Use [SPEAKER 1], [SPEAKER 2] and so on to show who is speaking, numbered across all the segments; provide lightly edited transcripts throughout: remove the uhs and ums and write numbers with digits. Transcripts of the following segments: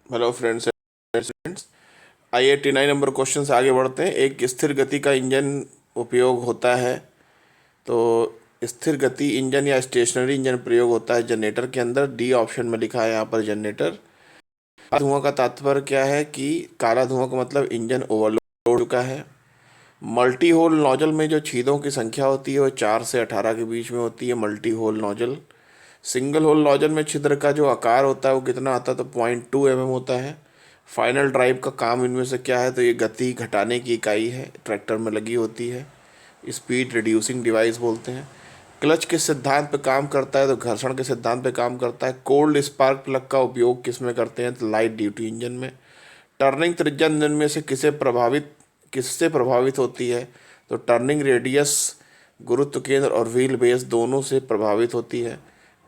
[SPEAKER 1] Hello friends and students. आइए 89 number question से आगे बढ़ते हैं। एक स्थिर गति का इंजन उपयोग होता है। तो स्थिर गति इंजन या स्टेशनरी इंजन प्रयोग होता है जनरेटर के अंदर। डी ऑप्शन में लिखा है यहाँ पर जनरेटर। काला धुआं का तात्पर्य क्या है कि काला धुआं का मतलब इंजन ओवरलोड हो चुका है। मल्टी होल नोजल में जो छेदों की संख्या होती है वो 4 से 18 के बीच में होती है, multi hole nozzle. Single hole nozzle में छिद्र का जो आकार होता है वो कितना आता है, तो 0.2 mm होता है। फाइनल ड्राइव का काम इनमें से क्या है, तो ये गति घटाने की इकाई है, ट्रैक्टर में लगी होती है। स्पीड रिड्यूसिंग डिवाइस बोलते हैं। क्लच किस सिद्धांत पे काम करता है, तो घर्षण के सिद्धांत पे काम करता है। कोल्ड स्पार्क प्लग का उपयोग किस में करते हैं, तो लाइट ड्यूटी इंजन में। टर्निंग त्रिज्या निम्न में से किससे प्रभावित होती है, तो टर्निंग रेडियस, गुरुत्व केंद्र और व्हील बेस दोनों से प्रभावित होती है।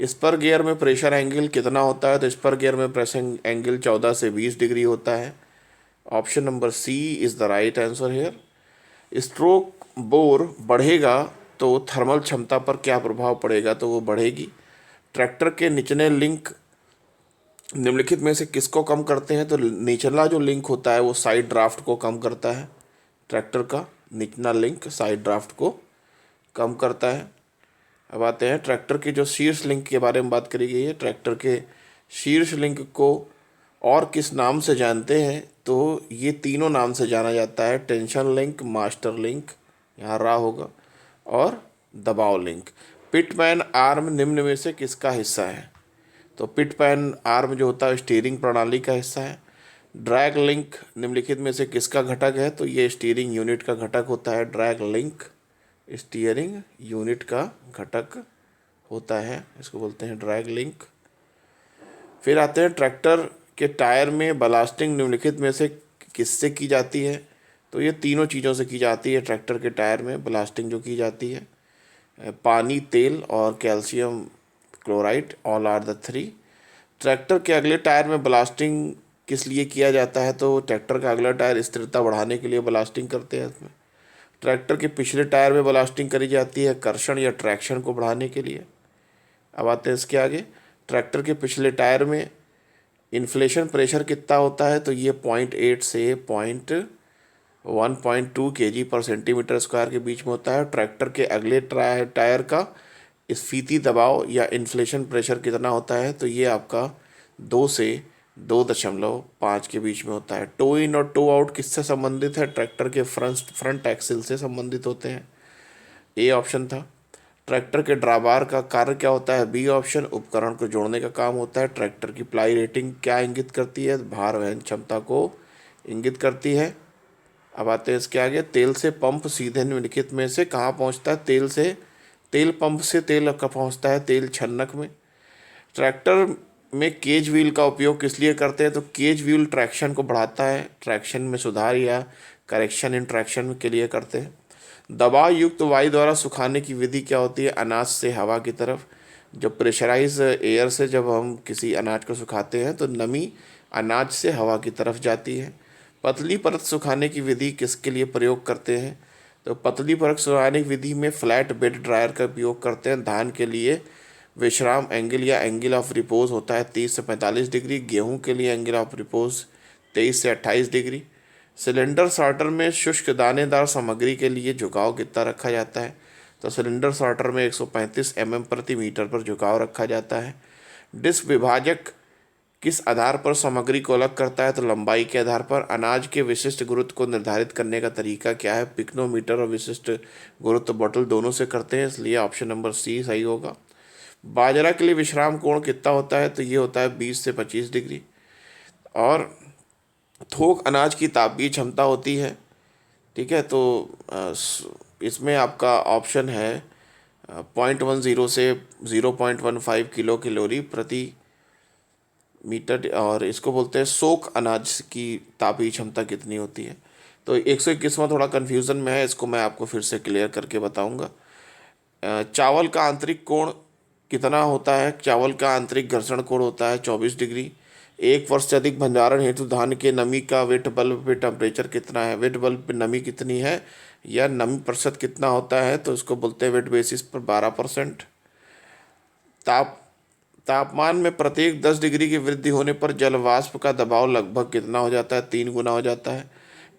[SPEAKER 1] स्पर गियर में प्रेशर एंगल कितना होता है, तो स्पर गियर में प्रेशर एंगल 14 से 20 डिग्री होता है। Option number C is the right answer here. Stroke bore बढ़ेगा तो थर्मल क्षमता पर क्या प्रभाव पड़ेगा, तो वो बढ़ेगी। ट्रैक्टर के निचले लिंक निम्नलिखित में से किसको कम करते हैं, तो निचला जो लिंक होता है वो साइड ड्राफ्ट को कम करता है। ट्रैक्टर का निचला लिंक साइड ड्राफ्ट को कम करता है। अब आते हैं ट्रैक्टर के जो शीर्ष लिंक के बारे में बात करी गई है। ट्रैक्टर के शीर्ष लिंक को और किस नाम से जानते हैं, तो ये तीनों नाम से जाना जाता है। टेंशन लिंक, मास्टर लिंक, यहाँ रा होगा, और दबाव लिंक। पिटमैन आर्म निम्न में से किसका हिस्सा है, तो पिटमैन आर्म जो होता है स्टीयरिंग प्रणाली का हिस्सा है। ड्रैग लिंक निम्नलिखित में से किसका घटक है, तो ये स्टीयरिंग यूनिट का घटक होता है। ड्रैग लिंक स्टीयरिंग यूनिट का घटक होता है, इसको बोलते हैं ड्रैग लिंक। फिर आते हैं ट्रैक्टर के टायर में ब्लास्टिंग निम्नलिखित में से किससे की जाती है, तो ये तीनों चीज़ों से की जाती है। ट्रैक्टर के टायर में ब्लास्टिंग जो की जाती है, पानी, तेल और calcium chloride, all are the three. Tractor के अगले टायर में ब्लास्टिंग किस लिए किया जाता है, तो ट्रैक्टर का अगला टायर स्थिरता बढ़ाने के लिए ब्लास्टिंग करते हैं इसमें। ट्रैक्टर के पिछले टायर में ब्लास्टिंग करी जाती है कर्षण या ट्रैक्शन को बढ़ाने के लिए। अब आते हैं इसके आगे। ट्रैक्टर के पिछले टायर में इन्फ्लेशन प्रेशर कितना होता है, तो ये 0.8 से 1.2 kg पर सेंटीमीटर स्क्वायर के बीच में होता है। ट्रैक्टर के अगले टायर का स्फीति दबाव या इन्फ्लेशन प्रेशर कितना होता है, तो ये आपका 2 से 2.5 के बीच में होता है। टो इन और टो आउट किससे संबंधित है, ट्रैक्टर के फ्रंट एक्सिल से संबंधित होते हैं। ए ऑप्शन था। ट्रैक्टर के ड्राबार का कार्य क्या होता है, बी ऑप्शन उपकरण को जोड़ने का काम होता है। ट्रैक्टर की प्लाई रेटिंग क्या इंगित करती है, भार वहन क्षमता को इंगित करती है। अब आते हैं इसके आगे। तेल से पंप सीधे निम्नलिखित में से कहाँ पहुँचता है, तेल पंप से तेल का पहुँचता है तेल छन्नक में। ट्रैक्टर में केज व्हील का उपयोग किस लिए करते हैं, तो केज व्हील ट्रैक्शन को बढ़ाता है, ट्रैक्शन में सुधार या करेक्शन इन ट्रैक्शन के लिए करते हैं। दबाव युक्त वायु द्वारा सुखाने की विधि क्या होती है, अनाज से हवा की तरफ। जब प्रेशराइज एयर से जब हम किसी अनाज को सुखाते हैं तो नमी अनाज से हवा की तरफ जाती है। पतली परत सुखाने की विधि किसके लिए प्रयोग करते हैं, तो पतली परत सुखाने की विधि में फ्लैट बेड ड्रायर का उपयोग करते हैं। धान के लिए विश्राम एंगल या एंगल ऑफ रिपोज होता है 30 से 45 डिग्री। गेहूं के लिए एंगल ऑफ रिपोज 23 से 28 डिग्री। सिलेंडर सॉर्टर में शुष्क दानेदार सामग्री के लिए झुकाव कितना रखा जाता है, तो सिलेंडर सॉर्टर में 135 प्रति मीटर पर झुकाव रखा जाता है। डिस्क विभाजक किस आधार पर सामग्री को अलग करता है, तो लंबाई के आधार पर। अनाज के विशिष्ट गुरुत्व को निर्धारित करने का तरीका क्या है, पिक्नोमीटर और विशिष्ट गुरुत्व बोतल दोनों से करते हैं, इसलिए ऑप्शन नंबर सी सही होगा। बाजरा के लिए विश्राम कोण कितना होता है, तो ये होता है 20 से 25 डिग्री। और थोक अनाज की तापीय क्षमता होती है, ठीक है, तो इसमें आपका ऑप्शन है 0.10 से 0.15 किलो कैलोरी प्रति मीटर, और इसको बोलते हैं सोक अनाज की तापीय क्षमता कितनी होती है। तो 121वां थोड़ा कन्फ्यूज़न में है, इसको मैं आपको फिर से क्लियर करके बताऊंगा। चावल का आंतरिक कोण कितना होता है, चावल का आंतरिक घर्षण कोण होता है 24 डिग्री। 1 वर्ष से अधिक भंडारण हेतु धान के नमी का वेट बल्ब पे टेम्परेचर कितना है, वेट बल्ब पे नमी कितनी है या नमी प्रतिशत कितना होता है, तो इसको बोलते हैं वेट बेसिस पर 12%। ताप तापमान में प्रत्येक 10 डिग्री की वृद्धि होने पर जल वाष्प का दबाव लगभग कितना हो जाता है? 3 गुना हो जाता है।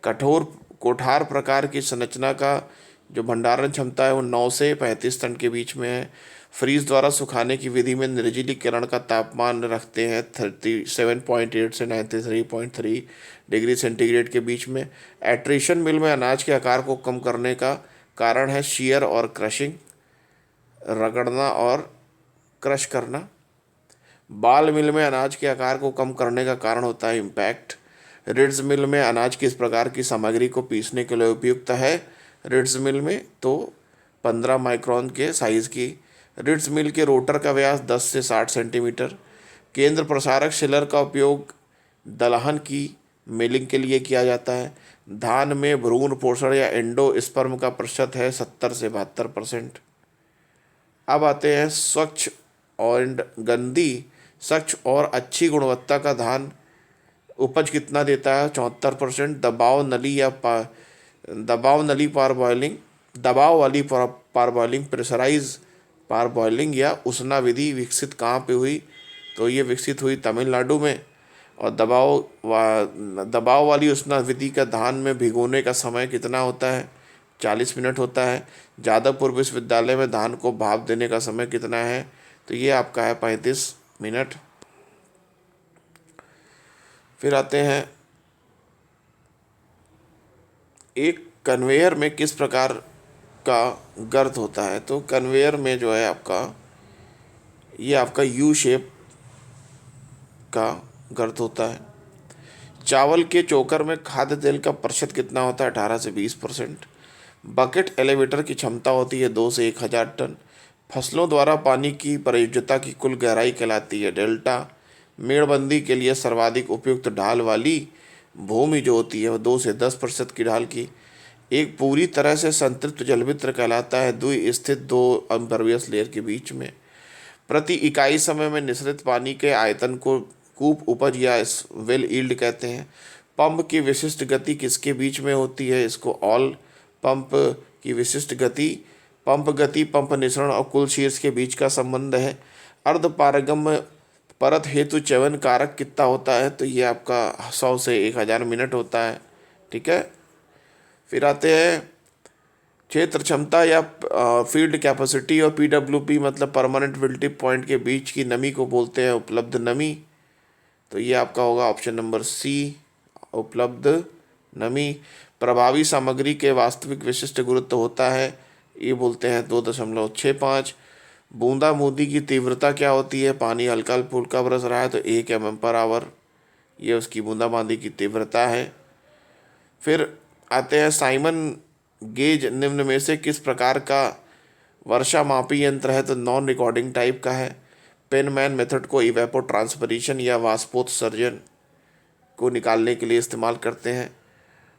[SPEAKER 1] कठोर कोठार प्रकार की संरचना का जो भंडारण क्षमता है वो 9 से 35 टन के बीच में है। फ्रीज द्वारा सुखाने की विधि में निर्जलीकरण का तापमान रखते हैं 37.8 से 93.3 डिग्री सेंटीग्रेड के बीच में। एट्रिशन मिल में अनाज के आकार को कम करने का कारण है शीयर और क्रशिंग, रगड़ना और क्रश करना। बाल मिल में अनाज के आकार को कम करने का कारण होता है इम्पैक्ट। रिड्स मिल में अनाज किस प्रकार की सामग्री को पीसने के लिए उपयुक्त है? रिड्स मिल में तो 15 माइक्रोन के साइज़ की। रिड्स मिल के रोटर का व्यास 10 से 60 सेंटीमीटर। केंद्र प्रसारक शिलर का उपयोग दलहन की मिलिंग के लिए किया जाता है। धान में भ्रूण पोषण या एंडोस्पर्म का प्रतिशत है 70 से 72%। अब आते हैं स्वच्छ और गंदी। स्वच्छ और अच्छी गुणवत्ता का धान उपज कितना देता है? 74%। दबाव वाली पारबॉइलिंग प्रेशराइज पारबॉइलिंग या उसना विधि विकसित कहाँ पे हुई? तो ये विकसित हुई तमिलनाडु में। और दबाव वाली उसना विधि का धान में भिगोने का समय कितना होता है? 40 मिनट होता है। जादवपुर विश्वविद्यालय में धान को भाप देने का समय कितना है? तो ये आपका है 35 मिनट। फिर आते हैं एक कन्वेयर में किस प्रकार का गर्त होता है? तो कन्वेयर में जो है आपका यू शेप का गर्त होता है। चावल के चोकर में खाद्य तेल का प्रतिशत कितना होता है? 18 से 20%। बकेट एलिवेटर की क्षमता होती है 2 से 1000 टन। फसलों द्वारा पानी की प्रयोज्यता की कुल गहराई कहलाती है डेल्टा। मेड़बंदी के लिए सर्वाधिक उपयुक्त ढाल वाली भूमि जो होती है वो 2 से 10% की ढाल की। एक पूरी तरह से संतृप्त जलवित्र कहलाता है द्विस्थित 2 इम्परवियस लेयर के बीच में। प्रति इकाई समय में निःसृत पानी के आयतन को कूप उपज या वेल यील्ड कहते हैं। पंप की विशिष्ट गति किसके बीच में होती है? इसको ऑल पंप की विशिष्ट गति पंप निःसरण और कुल शीर्ष के बीच का संबंध है। अर्धपारगम्य परत हेतु च्यवन कारक कितना होता है? तो ये आपका 100 से 1000 मिनट होता है। ठीक है। फिर आते हैं क्षेत्र क्षमता या फील्ड कैपेसिटी और पीडब्ल्यूपी मतलब परमानेंट विल्टिप पॉइंट के बीच की नमी को बोलते हैं उपलब्ध नमी। तो ये आपका होगा ऑप्शन नंबर सी, उपलब्ध नमी। प्रभावी सामग्री के वास्तविक विशिष्ट गुरुत्व होता है, ये बोलते हैं 2.65। बूंदा बूंदी की तीव्रता क्या होती है? पानी हल्का फुल्का बरस रहा है तो 1 mm/h, ये उसकी बूंदाबांदी की तीव्रता है। फिर आते हैं साइमन गेज निम्न में से किस प्रकार का वर्षा मापी यंत्र है? तो नॉन रिकॉर्डिंग टाइप का है। पेनमैन मेथड को इवेपोट्रांसपिरेशन या वाष्पोत्सर्जन को निकालने के लिए इस्तेमाल करते हैं।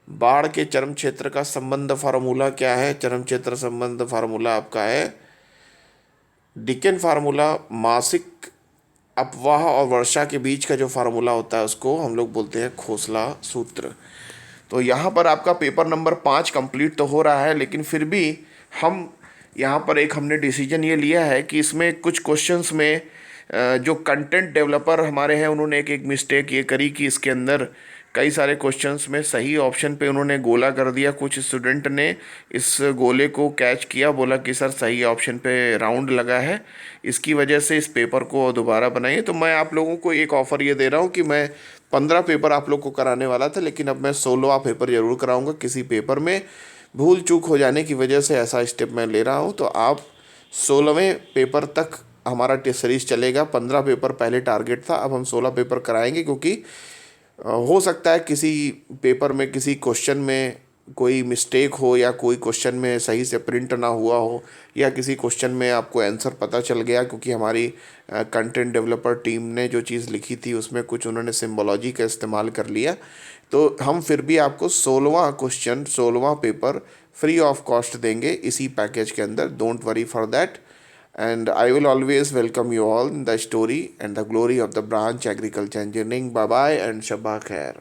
[SPEAKER 1] बाढ़ के चरम क्षेत्र का संबंध फार्मूला क्या है? चरम क्षेत्र संबंध फार्मूला आपका है डिकेन फार्मूला। मासिक अपवाह और वर्षा के बीच का जो फार्मूला होता है उसको हम लोग बोलते हैं खोसला सूत्र। तो यहाँ पर आपका पेपर नंबर 5 कंप्लीट तो हो रहा है, लेकिन फिर भी हम यहाँ पर हमने डिसीजन ये लिया है कि इसमें कुछ क्वेश्चंस में जो कंटेंट डेवलपर हमारे हैं उन्होंने एक मिस्टेक ये करी कि इसके अंदर कई सारे क्वेश्चंस में सही ऑप्शन पे उन्होंने गोला कर दिया। कुछ स्टूडेंट ने इस गोले को कैच किया, बोला कि सर सही ऑप्शन पे राउंड लगा है, इसकी वजह से इस पेपर को दोबारा बनाइए। तो मैं आप लोगों को एक ऑफ़र ये दे रहा हूँ कि मैं 15 पेपर आप लोग को कराने वाला था, लेकिन अब मैं 16वां पेपर ज़रूर कराऊँगा। किसी पेपर में भूल चूक हो जाने की वजह से ऐसा स्टेप मैं ले रहा हूँ। तो आप 16वें पेपर तक हमारा टेस्ट सीरीज चलेगा। 15 पेपर पहले टारगेट था, अब हम 16 पेपर कराएंगे, क्योंकि हो सकता है किसी पेपर में किसी क्वेश्चन में कोई मिस्टेक हो या कोई क्वेश्चन में सही से प्रिंट ना हुआ हो या किसी क्वेश्चन में आपको आंसर पता चल गया, क्योंकि हमारी कंटेंट डेवलपर टीम ने जो चीज़ लिखी थी उसमें कुछ उन्होंने सिंबोलॉजी का इस्तेमाल कर लिया। तो हम फिर भी आपको 16वां पेपर फ्री ऑफ कॉस्ट देंगे इसी पैकेज के अंदर। Don't worry for that, and I will always welcome you all in the story and the glory of the branch agriculture engineering. Bye bye and Shabba Khair.